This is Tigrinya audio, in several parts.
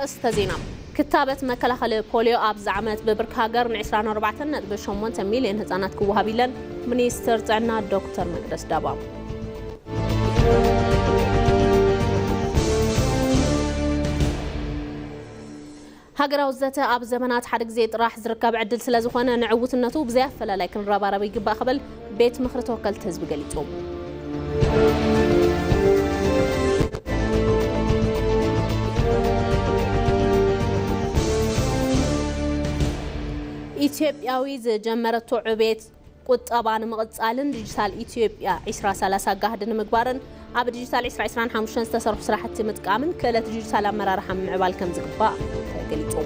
رأستزينا كتابة مكلخل بوليو أبز عمت ببرك هاجر نعسران 4.8 مليون هزانات كوها بيلن منيستر تعنا دكتور مقدس دابا هاجر وزته أب زمانات حرق زيت راح زركاب عدل سلازخوانا نعوت النتوب زيافلا لكن رابع ربي جبا قبل بيت مخرته وكلت هزب قليتهم إثيوبياوي جمرت عبيت قطبان مقصالن ديجيتال إثيوبيا 2030 قاعدن مقبارن اب ديجيتال 2025 تسرح سراحت متقامن كلت ديجيتال امرارحه معبال كم زقبا تقليطو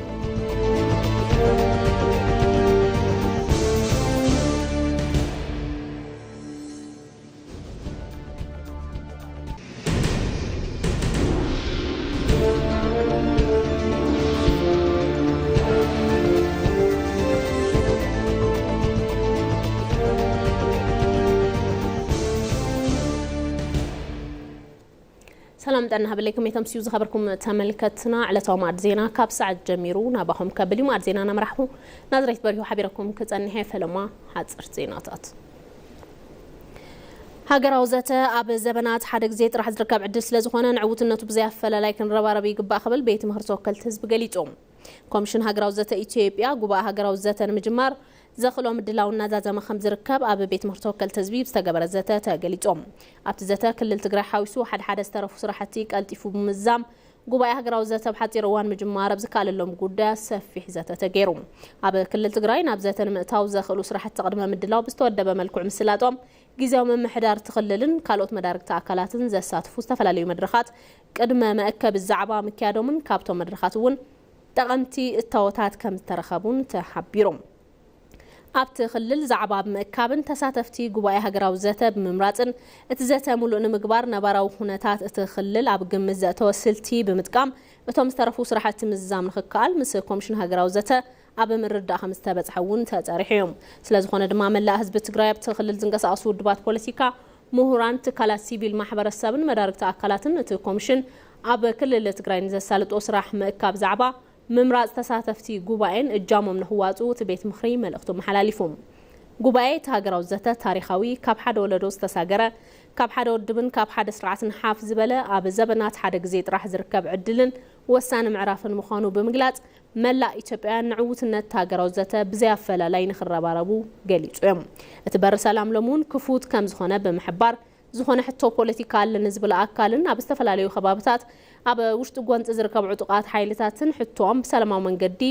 سلام دعنا هبليكم يتمسيو زخبركم تملكتنا على تومات زينا كاب ساعة جميرو نابهم كبلي مات زينا نمرحبو نادريت بريو حبيركم كتنهي فلما حاصرت زيناتات هاجر وزته اب زبنات حدق زيت راح زركب عدل سلازخونه نعوتنته بزيافله لكن رباربي يقبا قبل بيت مهرتو وكلت حزب قليطوم كومشن هاجر وزته إثيوبيا غبا هاجر وزته مجمار زخلوم دلاونا زازما خمز ركب اب بيت مهرتو وكلت حزب استغبر زته تقليطوم ابت زته كلل تግራይ حاوسو حد استرفو سرحتي قلطيفو بمزام غبا هاجر وزته بحطي روان مجمار بزكاللوم غدا سفيح زته تغيروم اب كلل تግራይ ናብ زته متاو زخلو سرحت تقدمه مدلاو بستودبه ملكو مسلاطوم ጊዜው መምሕዳር ተخلልን ካልኦት መዳርክቲ አካላትን ዘሳትፉ ዝተፈላለዩ መድረኻት ቅድመ መአከብ ዛዕባ ምክያዶምን ካብቶም መድረኻት ውን ጠቀምቲ እታወታት ከም ተረኸቡን ተሐቢሮም ኣብቲ خلል ዛዕባ መአከብን ተሳተፍቲ ጉባኤ ሃገራዊ ዘተ ብምምራጽን እቲ ዘተ ሙሉእ ንምግባር ነባራዊ ሁነታት እቲ خلል ኣብ ግምት ዘተወስልቲ ብምጥቃም እቶም ዝተረፉ ስራሕቲ ምዛም ንኽካል ምስ ኮሚሽን ሃገራዊ ዘተ اب مردا خمس تبصحون تطرحيهم ስለዝኾነ ድማ መላእ ህዝቢ ትግራይ ኣብቲ خلል ዝንቀሳቀሱ ውድባት ፖለቲካ ምሁራን ትካላት ሲቪል ማሕበረሰብን መዳርክቲ አካላትን እቲ ኮሚሽን ኣብ ክልል ትግራይ ንዘሳልጦ ስራሕ መእካብ ዛዕባ ምምራጽ ተሳተፍቲ ጉባኤን እጃሞም ንህዋጹ እቲ ቤት ምኽሪ መልእኽቶም ሓላሊፎም ጉባኤ ሃገራዊ ዘተ ታሪኻዊ ካብ ሓደ ወለዶ ዝተሳገረ ካብ ሓደ ወድብን ካብ ሓደ ስርዓትን ሓፍ ዝበለ ኣብ ዘበናት ሓደ ግዜ ጥራሕ ዝርከብ ዕድልን ወሳነ ምዕራፍን ምዃኑ ብምግላጽ መላእ ኢትዮጵያን ንዕውትነት ሃገራዊ ዘተ ብዘያፈላላይ ንኽረባረቡ ገሊጹ እዮም እቲ በር ሰላም ለሙን ክፉት ከም ዝኾነ ብምሕባር ዝኾነ ሕቶ ፖለቲካ ለንዝብል ኣካልን ኣብ ዝተፈላለዩ ከባቢታት ኣብ ውሽጢ ጎንፂ ዝርከቡ ዕጡቃት ሓይልታትን ሕቶም ብሰላማዊ መንገዲ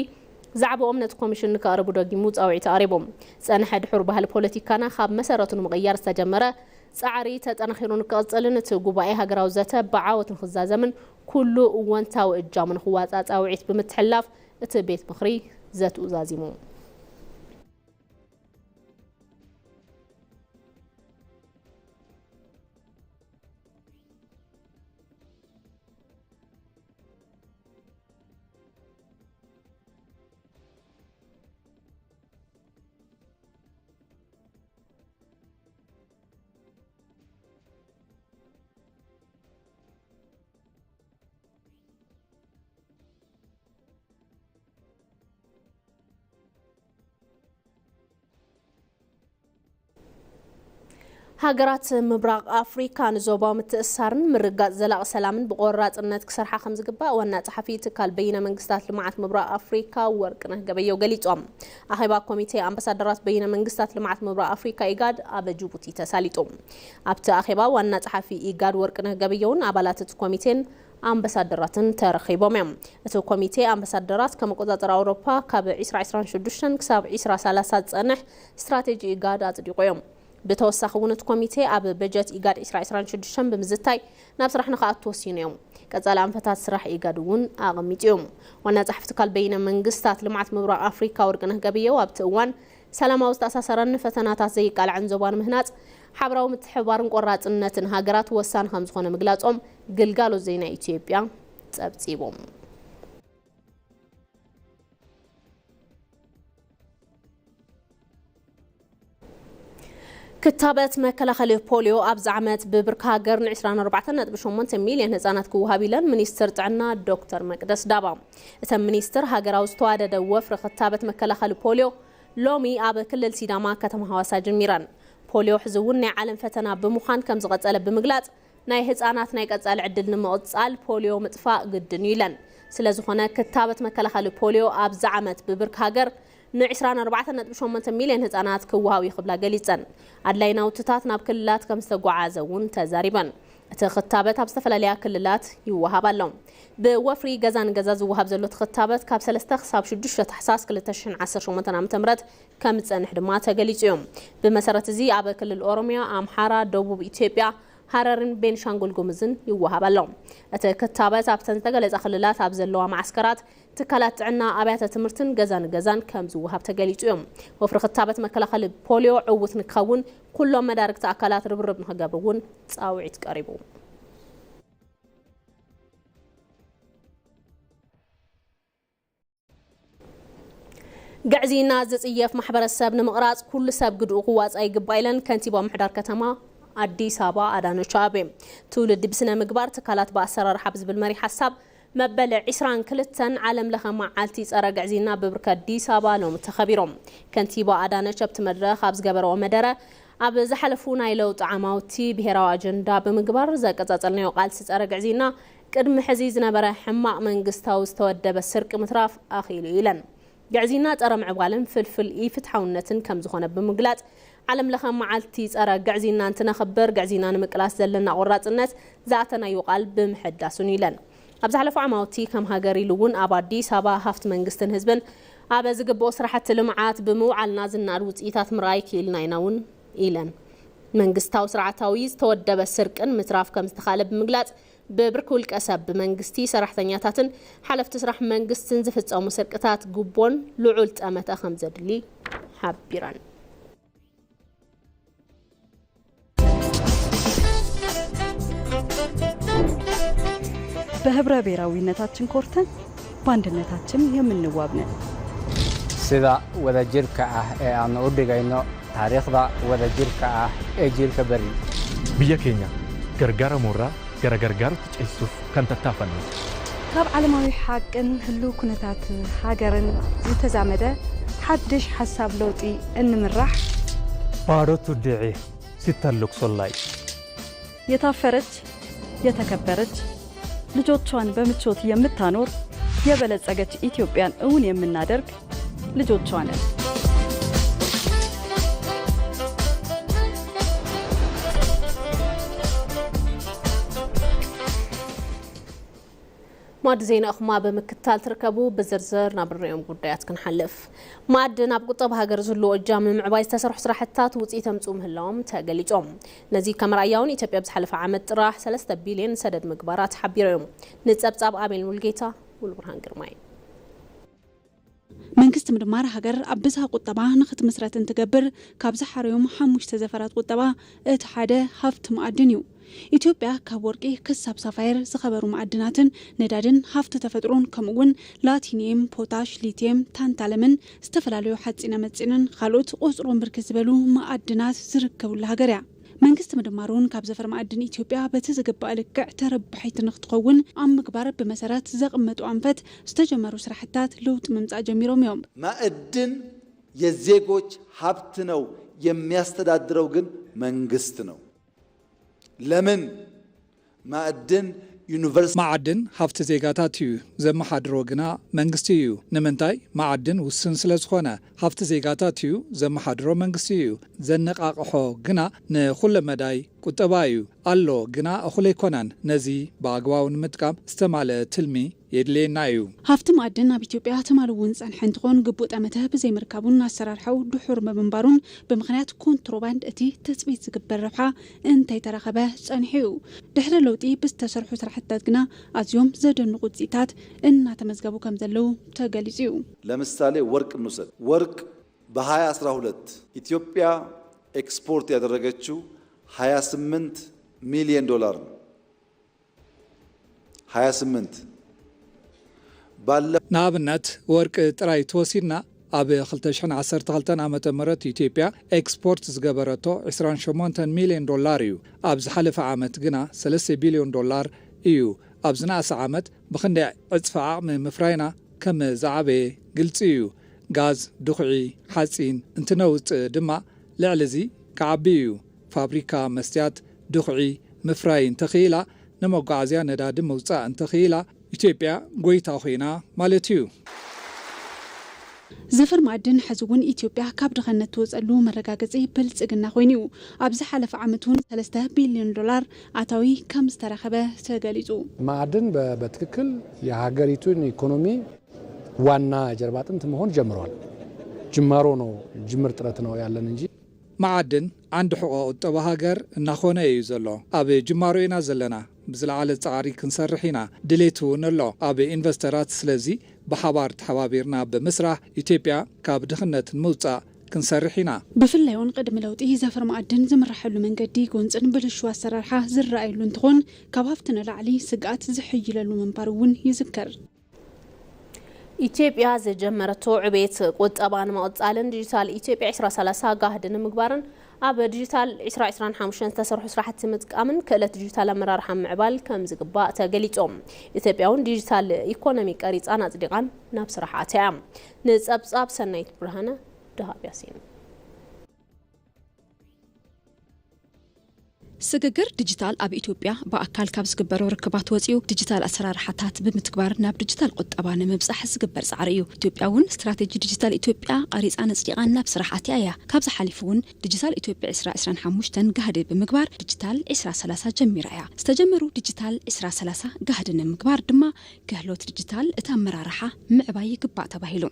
ዛዕባኦም ነቲ ኮሚሽን ንከቕርቡ ደጊሙ ፃውዒት ኣቕሪቦም ፀንሐ ድሑር ባህሊ ፖለቲካና ካብ መሰረቱ ንምቕያር ዝተጀመረ ጻዕሪ ተጠናኺሩን ክቕፅልን እቲ ጉባኤ ሃገራዊ ዘተ ብዓወትን ክዛዘምን ኩሉ እወንታዊ እጃምን ክዋፃ ፃውዒት ብምትሕላፍ እቲ ቤት ምኽሪ ዘትኡዛዚሙ هاجرات مبرق أفريقيا نزوبا متأثرن مرقات زلاق سلامن بقرارات كسرحة خمس جبا وانا صحفي تكال بين منقستات لمعات مبرق أفريقيا وركنه جبيه وقليتهم أخيبا كوميتي أمباسادرات بين منقستات لمعات مبرق أفريقيا إيجاد أب جيبوتي تساليتهم أبت أخيبا وانا صحفي إيجاد وركنه جبيون أبالات كوميتين أمباسادرات ترخيبهم أتو كوميتي أمباسادرات كمقدرة أوروبا كاب 2026 كساب 2030 سنة استراتيجي إيجاد أتدقيهم بتوسخ ونت كوميتي أب بجت إيجاد 2026 بمزتاي نفس رح نخاط توسين يوم كذا فتات سرح إيجادون أغميت يوم وانا تحفتكال بين منقستات لمعت مبرق أفريقيا ورقنه قبيه وابتوان سلامة وستأساسرن فتنات زي قال عن زبان مهنات حبروا متحوارن قرات النتن هاجرات وسان خمس خونه مقلاتهم قلقالوا زينا إثيوبيا تبتيبهم كتابة مكلخل بوليو أبز عمت ببركة قرن 24.8 مليون هزانات كوهابيلان منيستر تعنا دكتور مقدس دابا إتم منيستر هاجر أوستوادة دوفر كتابة مكلخل بوليو لومي أب كل السيداما كتم هواسا جميران بوليو حزوني عالم فتنا بمخان كم زغت ألب بمقلات ناي هزانات ناي قتال عدل نموتسال بوليو متفاق قد نيلان سلازخنا كتابة مكلخل بوليو أبز عمت ببركة قرن 24.8 مليون هزانات كوهاوي خبلا قليتن عدلينا وتتات ناب كلات كم استقعازون تزاربا تخطابت بستفلاليا كلات يوهاب اللهم بوفري غزان غزاز وهاب زلو تخطابت كاب 3 حساب 6 حساس كل تشن 10 شومتن عام تمرت كم تصنح دما تغليصيوم بمسرت زي اب كل الاورميا امحارا دبوب اثيوبيا حررن بنشانغول غومزن يوهاب اللهم اتكتابت ابتن تغلص خللات اب زلوا معسكرات تكالات عنا ابيات تمرتن غزان كم زوهاب تغليصيوم وفر خطابت مكلخل بوليو عوت نكون كلهم مدارك تاكلات ربرب نخغبرون صاوعيت قريبو قعزينا زصيف محبر السب نمقراص كل سب قدو قواص اي قبايلن كنتيبا محدار كتما አዲስ አበባ አዳነች አቤቤ ትውልድ ብስነ ምግባር ተካላት በአሰራር ሐብዝ بالمري حساب مبل 22 عالم لها معالتي صرا غعزينا ببركه አዲስ አበባ ነው ተخبيروم كنتيبا አዳነች አብት መድረክ ሐብዝ ገበረው መደረ አብ ዘሐለፉና ይለውጥ ዓማውቲ ብሔራዊ አጀንዳ በምግባር ዘቀጻጸልነው ቃል صرا غعزينا ቅድም ሕዚዝ ነበረ ሕማቅ መንግስታው ዝተወደበ ስርቅ ምትራፍ አኺሉ ይለን غعزينا صرا ምዕባልን ፍልፍል ኢፍትሐውነትን ከም ዝኾነ በመግላጽ عالم لخا معالتي صرا غعزينا انت نخبر غعزينا نمقلاس زلنا قراصنت ذاتنا يقال بمحداسون يلن ابز حلفو عماوتي كم هاجري لون اب አዲስ አበባ ሀፍት መንግስትን ህዝብን አበ ዝግቦ ስራሕት ልምዓት በመውዓልና ዝናር ውጽኢታት ምራይ ኪልናይናውን ኢለን መንግስታው ስርዓታዊ ዝተወደበ ስርቅን ምትራፍ ከም ዝተኻለብ ምግላጽ በብርኩል ቀሰብ መንግስቲ ሰራሕተኛታትን ሓለፍቲ ስራሕ መንግስትን ዝፍጸሙ ስርቅታት ጉቦን ልዑል ጠመተ ከም ዘድሊ ሓቢራን በህብረ ብሔራዊነታችን ኮርተን ባንድነታችን የምንዋብነን sida wada jirka ah ee aan u dhigayno taariikhda wada jirka ah ee jiilka bari biya Kenya gargaara mura gargaartu cisuf kan tattaafano ካብ ዓለማዊ ሓቅን ህሉ ኩነታት ሃገርን ዝተዛመደ ሓድሽ ሓሳብ ለውጢ እንምራሕ ባሮቱ ድዒ ሲተልክ ሶላይ የታፈረች የተከበረች ልጆቿን በምቾት የምታኖር የበለጸገች ኢትዮጵያን እውን የምናደርግ ልጆቿ ነን ማድ ዜና አخማ በመከታተል ተርከቡ በዝርዝር ናብሬም ጉዳያት ክንሐልፍ ማድ ናብ ቁጠባ ሀገር ዝሉ እጃም ምዕባይ ተሰርሑ ስራሕታት ውጽኢት ተምጹም ህላውም ተገሊጾም ነዚ ከመራያውን ኢትዮጵያ በዝሐለፈ ዓመት ጥራሕ 3 ቢልዮን ሰደድ ምግባራት ሓቢሮም ንጸብጻብ አቤል ሙልጌታ ወልብርሃን ግርማይ መንግስት ምድማር ሀገር አብዛ ቁጠባ ንኽት መስራትን ተገብር ካብዛ ሓሪዮም 5 ዘፈራት ቁጠባ እቲ ሓደ ሀብት ማዕድን እዩ ኢትዮጵያ ከወርቂ ከሳብ ሳፋየር ዝኸበሩ ማዕድናትን ነዳድን ሀብት ተፈጥሮን ከምውን ላቲኒየም ፖታሽ ሊቲየም ታንታለምን ዝተፈላልዩ ሓጺነ መጽንን ካልኦት ቁጽሮን ብርክት ዝበሉ ማዕድናት ዝርከቡላ ሀገር ያ መንግስት ምድማሩን ካብ ዘፈር ማዕድን ኢትዮጵያ በተዘገባ ልክዕ ተረባሒት ንኽትኸውን ኣብ ምግባር በመሰረት ዘቕመጡ አንፈት ዝተጀመሩ ስራሕታት ለውጥ መምጻእ ጀሚሮም እዮም ማዕድን የዜጎች ሀብት ነው የሚያስተዳድረው ግን መንግስት ነው ለምን ማዕድን ዩኒቨርሲቲ ማዕድን ሀብት ዜጋታት እዩ ዘመሓድሮ ግና መንግስቲ እዩ ንምንታይ ማዕድን ውስን ስለዝኾነ ሀብት ዜጋታት እዩ ዘመሓድሮ መንግስቲ እዩ ዘነቃቅሖ ግና ንኹለ መዳይ ቁጠባ እዩ አሎ ግና እኹለ ይኮናን ነዚ በአግባቡ ንምጥቃም ዝተማለ ትልሚ የድሌና እዩ ሀብት ማዕድን ኣብ ኢትዮጵያ ተማልውን ጸንሐን ትኾን ግቡእ ጠመተ ብዘይምርካቡን አሰራርሐው ድሑር በመንባሩን በምክንያት ኮንትሮባንድ እቲ ተጽቢት ዝግበር ረብሓ እንታይ ተረኸበ ጸንሒዩ ድሕረ ለውጢ ብዝተሰርሑ ስራሕታት ግና ኣዝዮም ዘደንቁ ውጽኢታት እናተመዝገቡ ከም ዘለው ተገሊጹ እዩ ለምሳሌ ወርቅ እንውሰድ ወርቅ በ2012 ኢትዮጵያ ኤክስፖርት ያደረገችው 28 ሚሊዮን ዶላር 28 ናብነት ወርቅ ጥራይ ተወሲድና ኣብ 2012 ዓመተ ምህረት ኢትዮጵያ ኤክስፖርት ዝገበረቶ 28 ሚሊዮን ዶላር እዩ። ኣብ ዝሓለፈ ዓመት ግና 3 ቢልዮን ዶላር እዩ። ኣብ ዝናእሰ ዓመት ብክንደይ ዕፅፊ ዓቕሚ ምፍራይና ከም ዝዓበየ ግልፂ እዩ። ጋዝ፣ ድኹዒ፣ ሓፂን እንትነውፅእ ድማ ልዕሊ እዚ ከዓቢ እዩ። ፋብሪካ መስትያት ድኹዒ ምፍራይ እንተኽኢላ ንመጓዓዝያ ነዳዲ መውፃእ እንተኽኢላ ኢትዮጵያ ጎይታ ኮይና ማለት እዩ። ዘፈር ማዕድን ሕዚ እውን ኢትዮጵያ ካብ ድኽነት ትወፀሉ መረጋገፂ ብልጽግና ኮይኑ ኣብ ዝሓለፈ ዓመት እውን 3 ቢልዮን ዶላር ኣታዊ ከም ዝተረኸበ ተገሊጹ። ማዕድን በትክክል የሀገሪቱን ኢኮኖሚ ዋና ጀርባ አጥንት መሆን ጀምሯል። ጅማሮ ነው፣ ጅምር ጥረት ነው ያለን እንጂ ማዕድን አንድ ሕቆ ቁጠባ ሃገር እናኾነ እዩ ዘሎ። ኣብ ጅማሮ ኢና ዘለና። ብዝለዓለ ጻዕሪ ክንሰርሕ ኢና ድሌት እውን ኣሎ ኣብ ኢንቨስተራት። ስለዚ ብሓባር ተሓባቢርና ብምስራሕ ኢትዮጵያ ካብ ድኽነት ምውፃእ ክንሰርሕ ኢና። ብፍላይ እውን ቅድሚ ለውጢ ዘፈር ማዕድን ዝምራሐሉ መንገዲ ጎንፅን ብልሹ ኣሰራርሓ ዝረኣየሉ እንትኾን ካብ ሃፍቲ ንላዕሊ ስግኣት ዝሕይለሉ ምንባር እውን ይዝከር። ኢትዮጵያ ዘጀመረቶ ዕቤት ቁጠባን መቕጻልን ዲጂታል ኢትዮጵያ 2030 ጋህድን ምግባርን ኣብ ዲጂታል 2025 ተሰርሑ ስራሕቲ ምጥቃምን ክእለት ዲጂታል ኣመራርሓ ምዕባል ከም ዝግባእ ተገሊጾም። ኢትዮጵያ እውን ዲጂታል ኢኮኖሚ ቀሪፃን ኣጽዲቃን ናብ ስራሕ ኣትያ። ንጸብጻብ ሰናይት ብርሃነ ደሃብ ያሲን ስግግር ዲጂታል ኣብ ኢትዮጵያ በአካል ካብ ዝግበሩ ርክባት ወፂኡ ዲጂታል ኣሰራርሓታት ብምትግባር ናብ ዲጂታል ቁጠባ ንምብጻሕ ዝግበር ጻዕሪ እዩ። ኢትዮጵያ እውን ስትራቴጂ ዲጂታል ኢትዮጵያ ቀሪፃን ኣጽዲቃን ናብ ስራሕ ኣትያ እያ። ካብዚ ሓሊፉ እውን ዲጂታል ኢትዮጵያ 2025 ጋህዲ ብምግባር ዲጂታል 2030 ጀሚራ እያ። ዝተጀመሩ ዲጂታል 2030 ጋህዲ ንምግባር ድማ ክህሎት ዲጂታል እቲ ኣመራርሓ ምዕባይ ይግባእ ተባሂሉ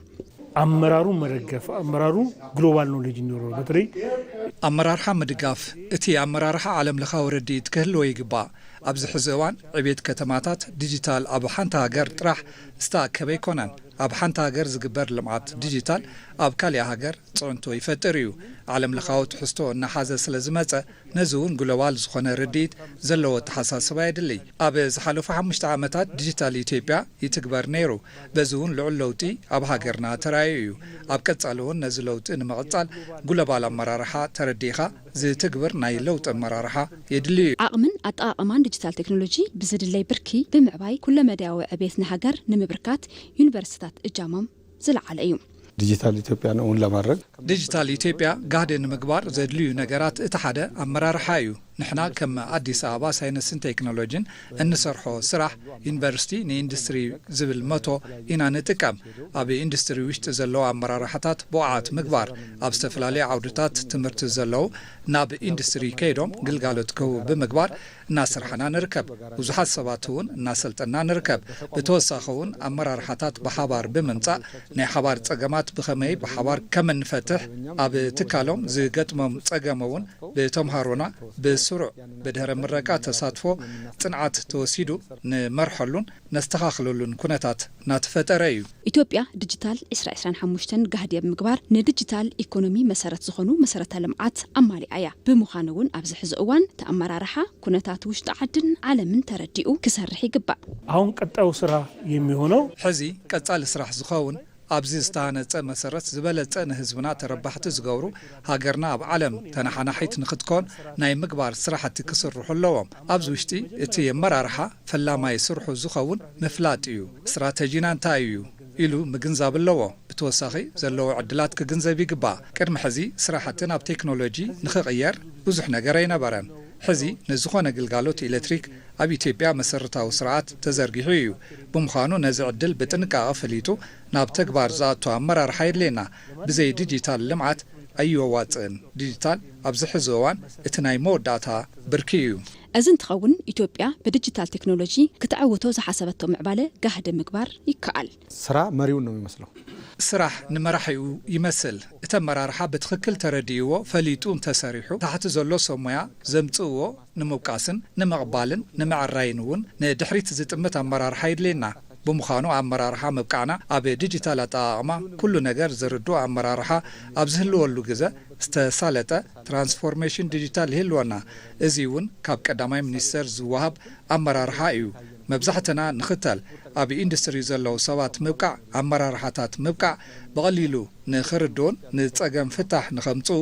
አመራሩ መደገፍ አመራሩ ግሎባል ኖሌጅ እንዲኖረው በተለይ አመራርሓ ምድጋፍ እቲ አመራርሓ ዓለም ለኻው ረዲት ክህልዎ ይግባእ። ኣብዚ ሕዚ እዋን ዕቤት ከተማታት ዲጂታል ኣብ ሓንቲ ሃገር ጥራሕ ዝተኣከበ ኣይኮነን። ኣብ ሓንቲ ሃገር ዝግበር ልምዓት ዲጂታል ኣብ ካልእ ሃገር ጽዕንቶ ይፈጥር እዩ። ዓለም ለኻው ትሕዝቶ እናሓዘ ስለ ዝመፀ ነዚ እውን ግሎባል ዝኾነ ረዲት ዘለዎ ተሓሳስባ የድሊ። ኣብ ዝሓለፉ 5 ዓመታት ዲጂታል ኢትዮጵያ ይትግበር ነይሩ። በዚ እውን ልዑል ለውጢ ኣብ ሃገርና ተራእዩ እዩ። ኣብ ቀጻሊ እውን ነዚ ለውጢ ንምቕጻል ግሎባል ኣመራርሓ ተረዲኻ ዝትግበር ናይ ለውጢ ኣመራርሓ የድሊ እዩ። ዓቕምን ኣጠቓቕማን ዲጂታል ቴክኖሎጂ ብዝድለይ ብርኪ ብምዕባይ ኩለ መዳያዊ ዕቤት ንሃገር ንምብርካት ዩኒቨርሲታት እጃሞም ዝለዓለ እዩ። ዲጂታል ኢትዮጵያ ነው ለማድረግ ዲጂታል ኢትዮጵያ ጋህድን ምግባር ዘድልዩ ነገራት እቲ ሓደ ኣመራርሓ እዩ። ንሕና ከም አዲስ አበባ ሳይንስን ቴክኖሎጂን እንሰርሖ ስራሕ ዩኒቨርሲቲ ንኢንዱስትሪ ዝብል መቶ ኢና ንጥቀም። ኣብ ኢንዱስትሪ ውሽጢ ዘለዎ ኣመራርሓታት ብቕዓት ምግባር ኣብ ዝተፈላለዩ ዓውድታት ትምህርቲ ዘለው ናብ ኢንዱስትሪ ከይዶም ግልጋሎት ክህቡ ብምግባር እናስርሐና ንርከብ። ብዙሓት ሰባት እውን እናሰልጠና ንርከብ። ብተወሳኺ እውን ኣመራርሓታት ብሓባር ብምምጻእ ናይ ሓባር ጸገማት ብኸመይ ብሓባር ከም እንፈትሕ ኣብ ትካሎም ዝገጥሞም ጸገም እውን ብተምሃሮና ብስሩዕ ብድህረ ምረቃ ተሳትፎ ጽንዓት ተወሲዱ ንመርሐሉን ነስተኻኽለሉን ኩነታት ናተፈጠረ እዩ። ኢትዮጵያ ዲጂታል 2025 ጋህዲ ምግባር ንዲጂታል ኢኮኖሚ መሰረት ዝኾኑ መሰረተ ልምዓት ኣማሊኣ እያ። ብምዃኑ እውን ኣብዚ ሕዚ እዋን ተኣመራርሓ ኩነታት ውሽጢ ዓድን ዓለምን ተረዲኡ ክሰርሕ ይግባእ። አሁን ቀጣዩ ስራ የሚሆነው ሕዚ ቀጻሊ ስራሕ ዝኸውን ኣብዚ ዝተሃነፀ መሰረት ዝበለፀ ንህዝብና ተረባሕቲ ዝገብሩ ሃገርና ኣብ ዓለም ተናሓናሒት ንኽትኮን ናይ ምግባር ስራሕቲ ክስርሑ ኣለዎም። ኣብዚ ውሽጢ እቲ ኣመራርሓ ፈላማይ ስርሑ ዝኸውን ምፍላጥ እዩ። ስትራቴጂና እንታይ እዩ ኢሉ ምግንዛብ ኣለዎ። ብተወሳኺ ዘለዎ ዕድላት ክግንዘብ ይግባእ። ቅድሚ ሕዚ ስራሕቲ ናብ ቴክኖሎጂ ንኽቕየር ብዙሕ ነገር ኣይነበረን። ሕዚ ንዝኾነ ግልጋሎት ኤሌክትሪክ ኣብ ኢትዮጵያ መሰረታዊ ስርዓት ተዘርጊሑ እዩ። ብምዃኑ ነዚ ዕድል ብጥንቃቐ ፈሊጡ ናብ ተግባር ዝኣቱ ኣመራርሓ የድልየና። ብዘይ ዲጂታል ልምዓት ኣይወዋፅእን። ዲጂታል ኣብዚ ሕዚ እዋን እቲ ናይ መወዳእታ ብርኪ እዩ። እዚ እንትኸውን ኢትዮጵያ ብዲጂታል ቴክኖሎጂ ክትዓወቶ ዝሓሰበቶ ምዕባለ ጋህዲ ምግባር ይከኣል። ስራ መሪውን ነው የሚመስለው። ስራሕ ንመራሒኡ ይመስል። እቲ ኣመራርሓ ብትክክል ተረዲእዎ ፈሊጡ እንተሰሪሑ ታሕቲ ዘሎ ሰብ ሞያ ዘምጽእዎ ንምውቃስን ንምቕባልን ንምዕራይን እውን ንድሕሪት ዝጥምት ኣመራርሓ ይድልየና። ብምዃኑ ኣመራርሓ ምብቃዕና ኣብ ዲጂታል ኣጠቓቕማ ኩሉ ነገር ዝርድኡ ኣመራርሓ ኣብ ዝህልወሉ ግዜ ዝተሳለጠ ትራንስፎርሜሽን ዲጂታል ይህልወና። እዚ እውን ካብ ቀዳማይ ሚኒስተር ዝወሃብ ኣመራርሓ እዩ። መብዛሕትና ንኽተል ኣብ ኢንዱስትሪ ዘለው ሰባት ምብቃዕ ኣመራርሓታት ምብቃዕ በቐሊሉ ንኽርድኡን ንጸገም ፍታሕ ንኸምፁ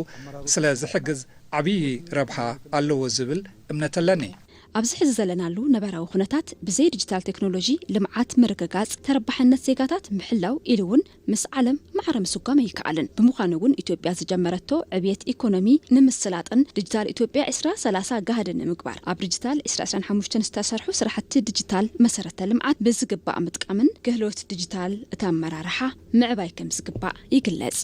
ስለ ዝሕግዝ ዓብዪ ረብሓ ኣለዎ ዝብል እምነት ኣለኒ ኣብዚ ሕዚ ዘለናሉ ነበራዊ ኩነታት ብዘይ ዲጂታል ቴክኖሎጂ ልምዓት ምርግጋጽ ተረባሕነት ዜጋታት ምሕላው ኢሉ እውን ምስ ዓለም ማዕረ ምስጓም ይከኣልን ብምዃኑ እውን ኢትዮጵያ ዝጀመረቶ ዕብየት ኢኮኖሚ ንምስላጥን ዲጂታል ኢትዮጵያ 2030 ጋህድን ንምግባር ኣብ ዲጂታል 2025 ዝተሰርሑ ስራሕቲ ዲጂታል መሰረተ ልምዓት ብዝግባእ ምጥቃምን ክህሎት ዲጂታል እታ ኣመራርሓ ምዕባይ ከም ዝግባእ ይግለጽ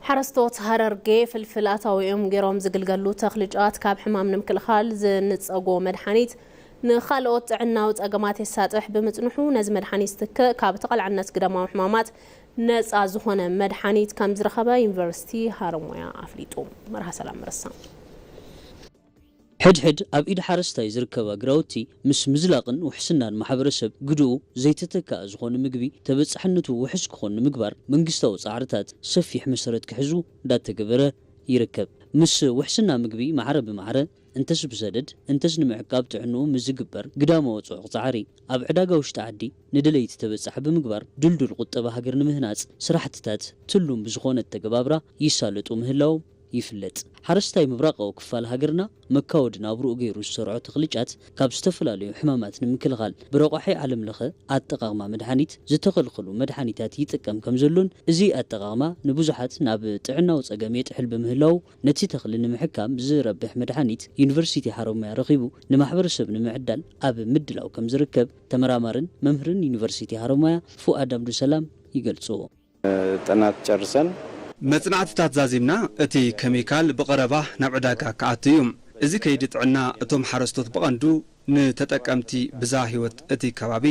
حرستوت هررجي فلفل أطاويهم جرام زجلجلو تخلجات كاب حمام نمكلخال زنتصقو مدحانيت نخلوت عناوت أجمعات الساتح بمتنحو نز مدحانيستك كاب تقل عن ناس قدام وحمامات ناس عزوهنا مدحانيت كم زرخبة يونيفرسيتي هارمويا أفليتو مرها سلام مرسام حد أب إيد حرستاي زركبا جراوتي مس مزلاقن وحسنان محبرسب قدو زيتتكا زخون مقبي تبص حنتو وحس كخون مقبر منقستو صعرتات سفيح مسرت كحزو دات تقبره يركب مس وحسنا مقبي معرب معره انتس بسدد انتس نمعقاب تعنو مزقبر قدامو وصوق صعري أب عداقا وشتعدي ندليت تبص حب مقبر دلدل قطبا هاقر نمهنات سراحتتات تلوم بزخون التقبابرا يسالتو مهلاو يفلت حرستاي مبراقو كفال هاجرنا مكاود نابرو غيرو سرعو تخليجات كاب استفلاليو حمامات نمكلغال برقحي عالم لخه اتقاقما مدحانيت زتخلخلو مدحانيتات يتقم كمزلون ازي اتقاقما نبوزحات ناب طعناو صقام يتحل بمهلاو نتي تخل نمحكام زربح مدحانيت يونيفرسيتي حرميا رخيبو نمحبرسب نمعدل اب مدلاو كمزركب تمرامرن ممهرن يونيفرسيتي حرميا فؤاد عبد السلام يقلصو طنات ጨርሰን መጽናዕትታት ዛዚምና እቲ ኬሚካል በቀረባ ናብ ዕዳጋ ከኣትዩም እዚ ከይዲ ጥዕና እቶም ሓረስቶት በቀንዱ ንተጠቀምቲ ብዛ ህይወት እቲ ከባቢ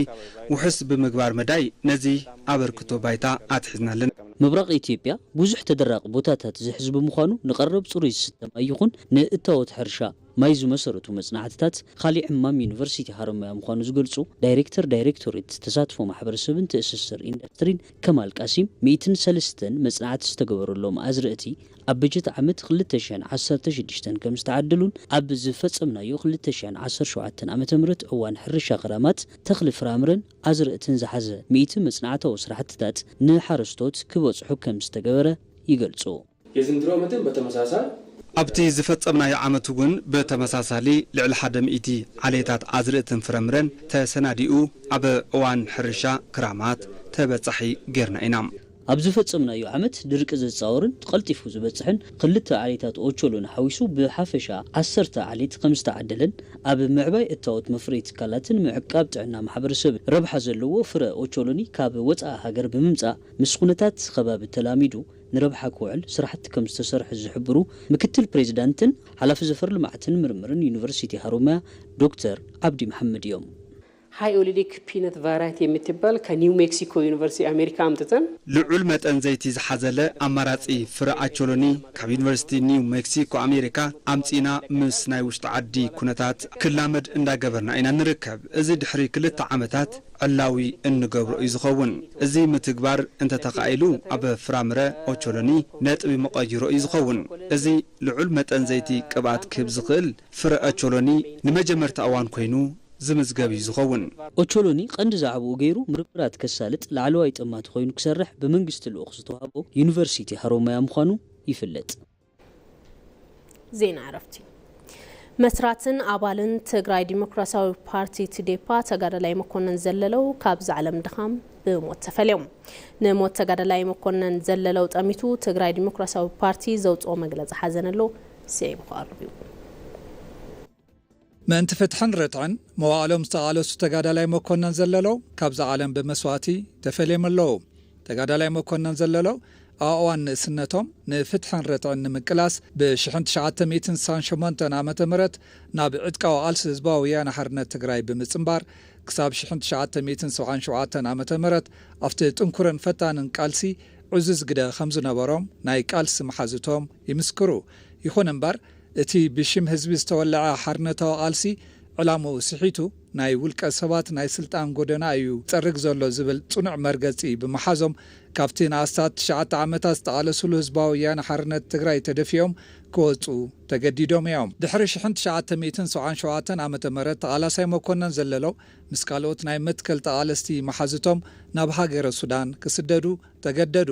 ውሕስ ብምግባር መዳይ ነዚ ኣበርክቶ ባይታ ኣትሕዝናለን مبرق إثيوبيا بوزح تدرق بوتاتات زحزب مخانو نقرب صوري ستم أيخون نأتاوت حرشا مايزو مسارتو مصنعتات خالي عمام يونيفرسيتي هارميا مخانو زقلصو دايركتوريت تساتفو محبر سبن تأسسر إندسترين كمال قاسم 203 مصنعات استقبروا لهم أزرقتي أبجت عمت خلتشان 16 كم استعدلون أب زفصمنا يو خلتشان 17 عام تمرت أوان حرشا غرامات تخلف رامرن أزرقتن زحزه 100 مصنعات وسرحتات نحرستوت كبوص حكم استقبره يقلصو يزندرو متن بتمساسل أبتي زفصمنا يعمتون بتمساسالي لعل حدم إيتي عليتات أزرقتن فرامرن تسناديو أب أوان حرشا كرامات تبصحي غيرنا إنام أبز فتصمنا يو عمت درك إذا تصورن تقلتفو زبتصحن قلت عليتات أوتشولون حويسو بحافشة 10 عليت 5 عدلن أب معباي التوت مفريت كالاتن معقاب تعنا محبر سب ربح زلوو فرا أوتشولوني كاب وطأ هاجر بممزأ مسخونتات خباب التلاميدو نربحا كوعل سرحت كم استسرح الزحبرو مكتل بريزيدانتن على فزفر لمعتن مرمرن يونيفرسيتي هاروما دكتور عبدي محمد يوم هاي أوليك بينات فارايتي متبال كنيو مكسيكو يونيفرسيتي أمريكا أمتتن لعلمة أنزيتي زحزلة أماراتي فرع أتشولوني كاب يونيفرسيتي نيو مكسيكو أمريكا أمتينا مسناي وشت عدي كونتات كلامد اندا قبرنا إنا نركب إزي دحري كلت عامتات علاوي النقبر إزخون إزي متقبر انت تقايلو أب فرامرة أتشولوني نتبي مقاجرو إزخون إزي لعلمة أنزيتي كبات كبزقل فرع أتشولوني نمجمرت أوان كوينو زمزقابي زخون أوتشولوني قند زعبو غيرو مربرات كسالت لعلواي تأمات خوينو كسرح بمنقست الوقصتو هابو يونيفرسيتي هارومايا مخانو يفلت زين عرفتي مسراتن أبالن تقراي ديمقراساوي بارتي تديبا تقادلاي مكونن زللو كابز علم دخام بموت تفليوم نموت تقادلاي مكونن زللو تأميتو تقراي ديمقراساوي بارتي زوت أو مقلز حزنلو سيم خاربيو ما انت فتحن رتعن موالوم استغالو ستقادلاي مكونن زللو كابز عالم بمسواتي تفليم اللو تقادلاي مكونن زللو أوان سنتهم نفتحن رتعن نمكلاس بشحنت شعات ميتن سانشمونتن عامة مرت ناب عدكاو عالس زباويا نحرنا تقراي بمتنبار كساب شحنت شعات ميتن سوعان شعاتن عامة مرت أفتي تنكرن فتان كالسي عزز قدا 5 نبروم ناي كالس محازتهم يمسكرو يخون انبار اتي بشم حزب استولع حرنته قالسي ዕላማው ስሒቱ ናይ ውልቀ ሰባት ናይ ስልጣን ጎደና እዩ ፀርግ ዘሎ ዝብል ጽኑዕ መርገጺ ብመሓዞም ካብቲ ንኣስታት 9 ዓመታት ዝተቃለሱሉ ህዝባዊ ወያነ ሓርነት ትግራይ ተደፊኦም ክወፁ ተገዲዶም እዮም። ድሕሪ 1977 ዓመተ ምህረት ተቃላሳይ መኮነን ዘለለው ምስ ካልኦት ናይ መትከል ተቃለስቲ መሓዝቶም ናብ ሃገረ ሱዳን ክስደዱ ተገደዱ።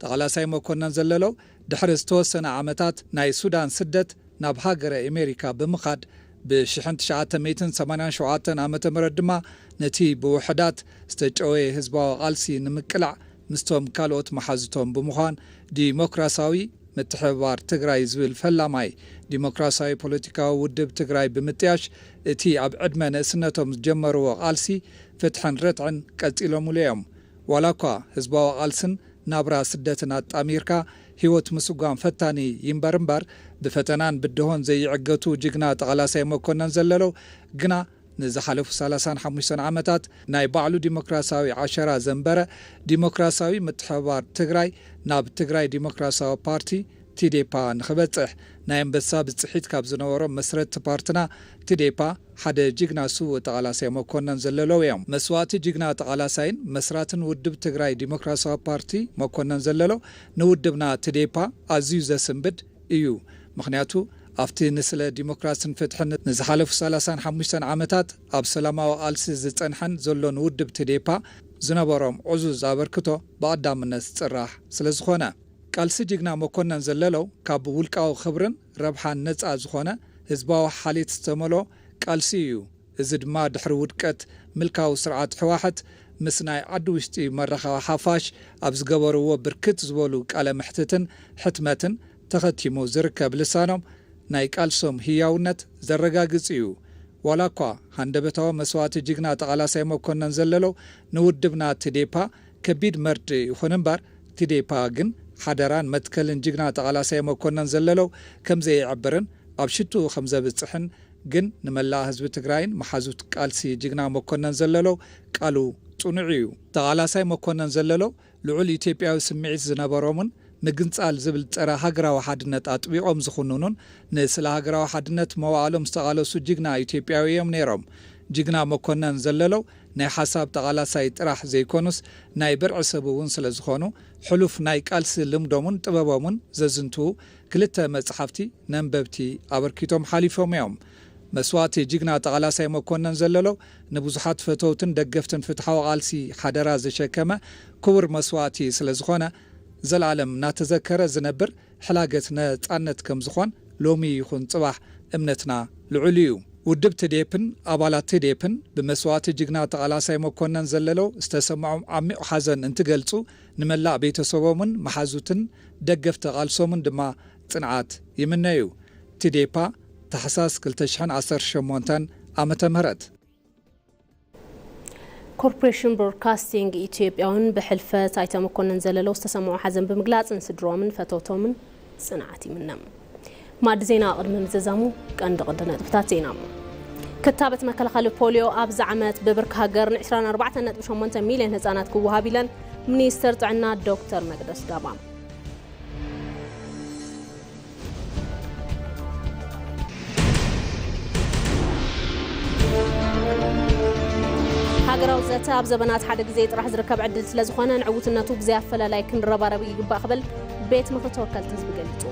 ተቃላሳይ መኮነን ዘለለው ድሕሪ ዝተወሰነ ዓመታት ናይ ሱዳን ስደት ናብ ሃገረ አሜሪካ ብምኻድ ብ1987 ዓመተ ምህረት ድማ ነቲ ብውሕዳት ዝተጨወየ ህዝባዊ ቃልሲ ንምቅላዕ ምስቶም ካልኦት መሓዝቶም ብምዃን ዲሞክራሲያዊ ምትሕብባር ትግራይ ዝብል ፈላማይ ዲሞክራሲያዊ ፖለቲካዊ ውድብ ትግራይ ብምጥያሽ እቲ ኣብ ዕድመ ንእስነቶም ዝጀመርዎ ቃልሲ ፍትሕን ርትዕን ቀፂሎሙሉ እዮም። ዋላ እኳ ህዝባዊ ቃልስን ናብራ ስደትን ኣጣሚርካ ህይወት ምስጓን ፈታኒ ይንበር እምበር ብፈተናን ብድሆን ዘይዕገቱ ጅግና ተቃላሳይ መኮነን ዘለለው ግና ንዝሓለፉ 35 ዓመታት ናይ ባዕሉ ዲሞክራሲያዊ ዓሸራ ዘንበረ ዲሞክራሲያዊ ምትሕብባር ትግራይ ናብ ትግራይ ዲሞክራሲያዊ ፓርቲ ቲዴፓ ንኽበጽሕ ናይ አንበሳ ብጽሒት ካብ ዝነበሮ መስረት ፓርቲና ቲዴፓ ሓደ ጅግና ስውእ ተቃላሳይ መኮነን ዘለለው እዮም። መስዋዕቲ ጅግና ተቃላሳይን መስራትን ውድብ ትግራይ ዲሞክራሲያዊ ፓርቲ መኮነን ዘለለው ንውድብና ቲዴፓ ኣዝዩ ዘስንብድ እዩ። ምክንያቱ ኣብቲ ንስለ ዲሞክራሲን ፍትሕን ንዝሓለፉ 35 ዓመታት ኣብ ሰላማዊ ቃልሲ ዝጸንሐን ዘሎን ውድብ ቲዴፓ ዝነበሮም ዕዙዝ ኣበርክቶ ብቐዳምነት ዝጽራሕ ስለ ዝኾነ ቃልሲ ጅግና መኮነን ዘለለው ካብ ውልቃዊ ክብርን ረብሓን ነፃ ዝኾነ ህዝባዊ ሓሊት ዝተመልኦ ቃልሲ እዩ። እዚ ድማ ድሕሪ ውድቀት ምልካዊ ስርዓት ሕወሓት ምስ ናይ ዓዲ ውሽጢ መራኸቢ ሓፋሽ ኣብ ዝገበርዎ ብርክት ዝበሉ ቃለ ምሕትትን ሕትመትን ተኸቲሙ ዝርከብ ልሳኖም ናይ ቃልሶም ህያውነት ዘረጋግጽ እዩ። ዋላ እኳ ሃንደበታዊ መስዋዕቲ ጅግና ተቃላሳይ መኮነን ዘለለው ንውድብና ቲዴፓ ከቢድ መርዲ ይኹን እምበር ቲዴፓ ግን ሓደራን መትከልን ጅግና ተቃላሳይ መኮነን ዘለለው ከም ዘይዕብርን ኣብ ሽቱ ከም ዘብጽሕን ግን ንመላእ ህዝቢ ትግራይን መሓዙት ቃልሲ ጅግና መኮነን ዘለለው ቃሉ ጽኑዕ እዩ። ተቃላሳይ መኮነን ዘለለው ልዑል ኢትዮጵያዊ ስምዒት ዝነበሮምን ምግንጻል ዝብል ፀረ ሃገራዊ ሓድነት ኣጥቢቆም ዝኹንኑን ንስለ ሃገራዊ ሓድነት መዋዕሎም ዝተቃለሱ ጅግና ኢትዮጵያዊ እዮም ነይሮም። ጅግና መኮነን ዘለለው ናይ ሓሳብ ተቃላሳይ ጥራሕ ዘይኮኑስ ናይ ብርዒ ሰብ እውን ስለ ዝኾኑ ሕሉፍ ናይ ቃልሲ ልምዶምን ጥበቦምን ዘዝንትው ክልተ መጽሓፍቲ ነንበብቲ ኣበርኪቶም ሓሊፎም እዮም። መስዋዕቲ ጅግና ተቃላሳይ መኮነን ዘለለው ንብዙሓት ፈተውትን ደገፍትን ፍትሓዊ ቃልሲ ሓደራ ዘሸከመ ክቡር መስዋዕቲ ስለ ዝኾነ ዘላለም ናተዘከረ ዝነብር ሕላገት ነጻነት ከም ዝኾን ሎሚ ይኹን ጽባሕ እምነትና ልዑል እዩ። ውድብ ቲዴፕን ኣባላት ቲዴፕን ብመስዋዕቲ ጅግና ተቃላሳይ መኮነን ዘለለው ዝተሰምዖም ዓሚቕ ሓዘን እንትገልጹ ንመላእ ቤተሰቦምን መሓዙትን ደገፍቲ ቃልሶምን ድማ ጽንዓት ይምነዩ። ቲዴፓ ታሕሳስ 2018 ዓመተ ምህረት ኮርፖሬሽን ብሮድካስቲንግ ኢትዮጵያውን ብሕልፈት ኣይተ መኮነን ዘለለው ዝተሰምዑ ሓዘን ብምግላጽን ስድሮምን ፈተውቶምን ጽንዓት ይምነም። ማድ ዜና ቅድሚ ምዝዛሙ ቀንዲ ነጥብታት ዜና ክታበት መከላኸሊ ፖሊዮ ኣብዚ ዓመት ብብርኪ ሃገር ን24.8 ሚልዮን ህጻናት ክወሃብ ኢለን ሚኒስትር ጥዕና ዶክተር መቅደስ ዳባ ሃገራዊ ዘተ ኣብ ዘበናት ሓደ ግዜ ጥራሕ ዝርከብ ዕድል ስለ ዝኾነ ንዕውትነቱ ግዜ ኣፈላላይ ክንረባረብ ይግባእ ክብል ቤት ምክሪ ተወከልቲ ህዝቢ ገሊጹ።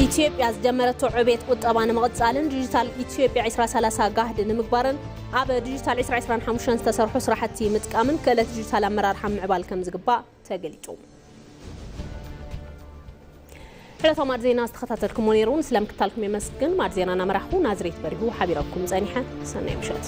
ኢትዮጵያ ዝጀመረቶ ዕቤት ቁጠባ ንምቕጻልን ዲጂታል ኢትዮጵያ 2030 ጋህዲ ንምግባርን ኣብ ዲጂታል 2025 ዝተሰርሑ ስራሕቲ ምጥቃምን ክእለት ዲጂታል ኣመራርሓ ምዕባል ከም ዝግባእ ተገሊጹ። حلقة ماد زينا استخدمتكم ونيرون سلام كتالكم يمسكن ماد زينا نمرحو نازريت بريهو حبيركم زانيحة سنة مشات